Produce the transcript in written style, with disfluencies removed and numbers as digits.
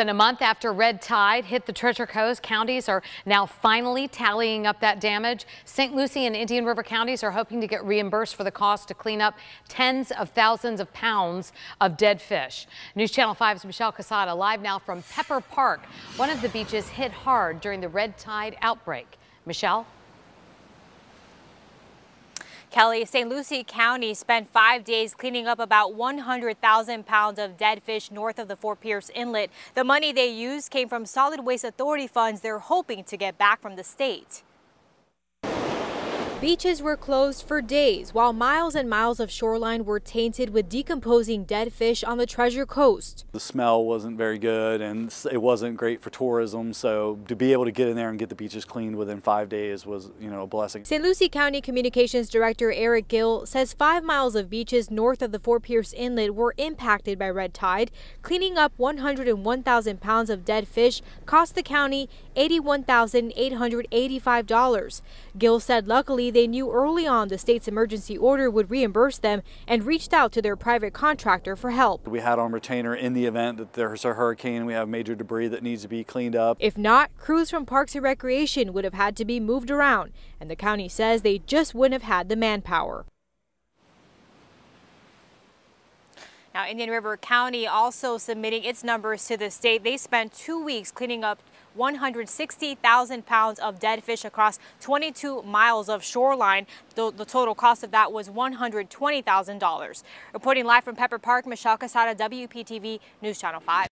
Than a month after red tide hit the Treasure Coast, counties are now finally tallying up that damage. St. Lucie and Indian River counties are hoping to get reimbursed for the cost to clean up tens of thousands of pounds of dead fish. News Channel 5's Michelle Casada live now from Pepper Park, one of the beaches hit hard during the red tide outbreak. Michelle? Kelly, St. Lucie County spent 5 days cleaning up about 100,000 pounds of dead fish north of the Fort Pierce Inlet. The money they used came from Solid Waste Authority funds they're hoping to get back from the state. Beaches were closed for days while miles and miles of shoreline were tainted with decomposing dead fish on the Treasure Coast. The smell wasn't very good and it wasn't great for tourism, so to be able to get in there and get the beaches cleaned within 5 days was, a blessing. St. Lucie County Communications Director Eric Gill says 5 miles of beaches north of the Fort Pierce Inlet were impacted by red tide. Cleaning up 101,000 pounds of dead fish cost the county $81,885. Gill said luckily they knew early on the state's emergency order would reimburse them and reached out to their private contractor for help. We had on retainer in the event that there's a hurricane, we have major debris that needs to be cleaned up. If not, crews from Parks and Recreation would have had to be moved around, and the county says they just wouldn't have had the manpower. Now, Indian River County also submitting its numbers to the state. They spent 2 weeks cleaning up 160,000 pounds of dead fish across 22 miles of shoreline. The total cost of that was $120,000. Reporting live from Pepper Park, Michelle Casada, WPTV News Channel 5.